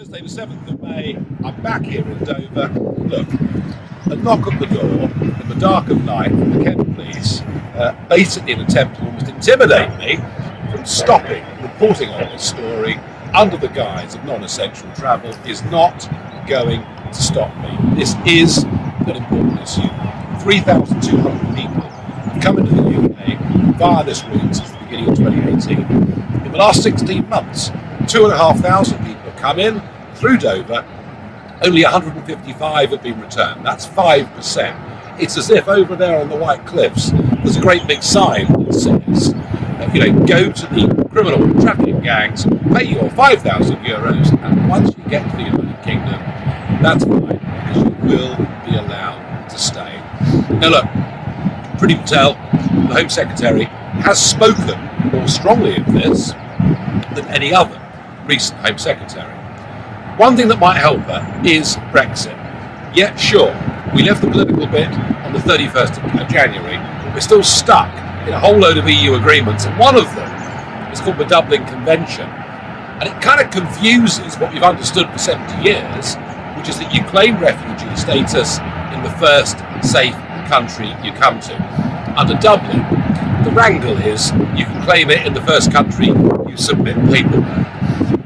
Thursday the 7th of May, I'm back here in Dover. Look, a knock at the door in the dark of night from the Kent police, basically an attempt to almost intimidate me from stopping reporting on this story under the guise of non-essential travel is not going to stop me. This is an important issue. 3,200 people have come into the UK via this route since the beginning of 2018. In the last 16 months, 2,500 people have come in through Dover. Only 155 have been returned. That's 5%. It's as if over there on the White Cliffs, there's a great big sign that says, go to the criminal trafficking gangs, pay your €5,000, and once you get to the United Kingdom, that's fine, because you will be allowed to stay. Now look, Priti Patel, the Home Secretary, has spoken more strongly of this than any other recent Home Secretary. One thing that might help her is Brexit. Yeah, sure, we left the political bit on the 31st of January, but we're still stuck in a whole load of EU agreements, and one of them is called the Dublin Convention. And it kind of confuses what we've understood for 70 years, which is that you claim refugee status in the first safe country you come to. Under Dublin, the wrangle is you can claim it in the first country you submit paperwork.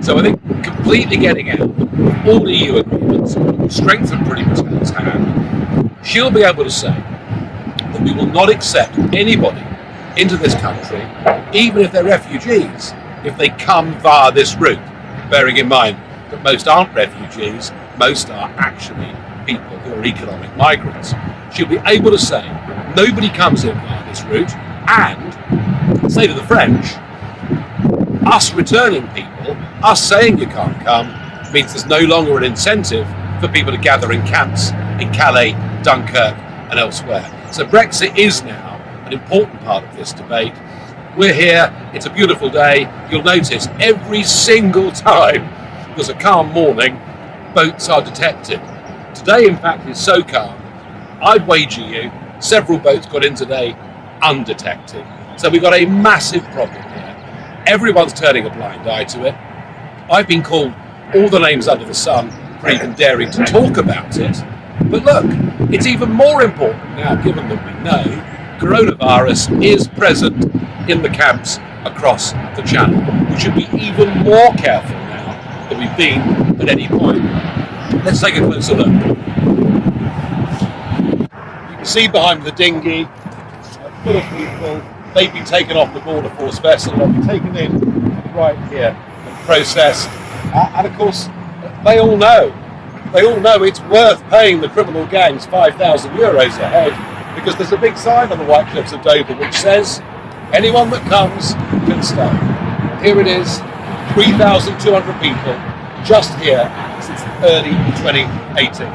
So I think completely getting out of all EU agreements will strengthen Priti Patel's hand. She'll be able to say that we will not accept anybody into this country, even if they're refugees, if they come via this route, bearing in mind that most aren't refugees, most are actually people who are economic migrants. She'll be able to say nobody comes in via this route, and say to the French, us returning people, us saying you can't come, means there's no longer an incentive for people to gather in camps in Calais, Dunkirk and elsewhere. So Brexit is now an important part of this debate. We're here, it's a beautiful day. You'll notice every single time there's a calm morning, boats are detected. Today, in fact, is so calm, I'd wager you several boats got in today undetected. So we've got a massive problem here. Everyone's turning a blind eye to it. I've been called all the names under the sun for even daring to talk about it. But look, it's even more important now, given that we know coronavirus is present in the camps across the Channel. We should be even more careful now than we've been at any point. Let's take a closer look. You can see behind the dinghy, full of people. They've been taken off the border force vessel. They'll be taken in right here and processed. And of course, they all know it's worth paying the criminal gangs €5,000 a head, because there's a big sign on the White Cliffs of Dover which says, anyone that comes can stay. Here it is, 3,200 people just here since early 2018.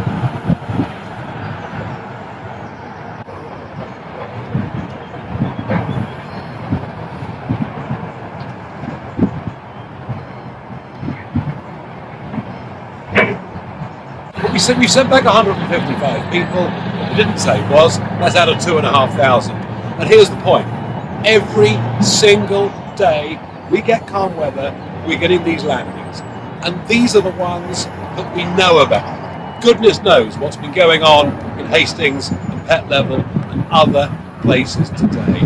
We sent back 155 people. What we didn't say was, that's out of 2,500. And here's the point. Every single day we get calm weather, we get in these landings. And these are the ones that we know about. Goodness knows what's been going on in Hastings and Pett Level and other places today.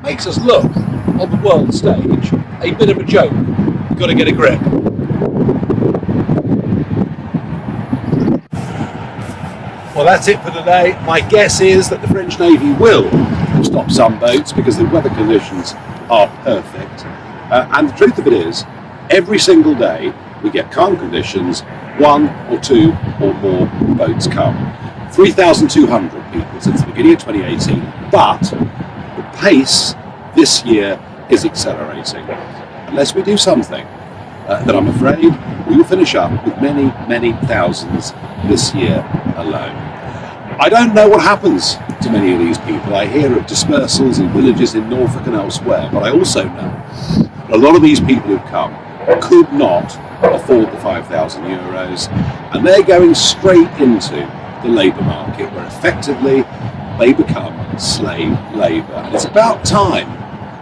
Makes us look, on the world stage, a bit of a joke. You've got to get a grip. Well, that's it for today. My guess is that the French Navy will stop some boats because the weather conditions are perfect. And the truth of it is, every single day we get calm conditions, 1 or 2 or more boats come. 3,200 people since the beginning of 2018, but the pace this year is accelerating. Unless we do something, that I'm afraid we will finish up with many, many thousands this year alone. I don't know what happens to many of these people. I hear of dispersals in villages in Norfolk and elsewhere, but I also know a lot of these people who've come could not afford the €5,000, and they're going straight into the labour market, where effectively they become slave labour. And it's about time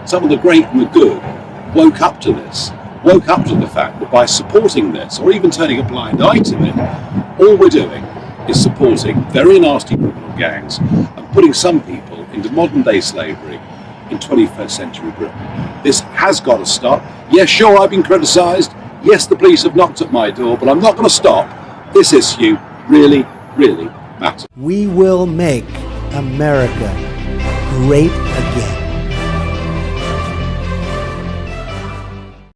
some of the great and the good woke up to this woke up to the fact that by supporting this, or even turning a blind eye to it, all we're doing is supporting very nasty criminal gangs and putting some people into modern day slavery in 21st century Britain. This has got to stop. Yes, sure, I've been criticised. Yes, the police have knocked at my door, but I'm not going to stop. This issue really, really matters. We will make America great again.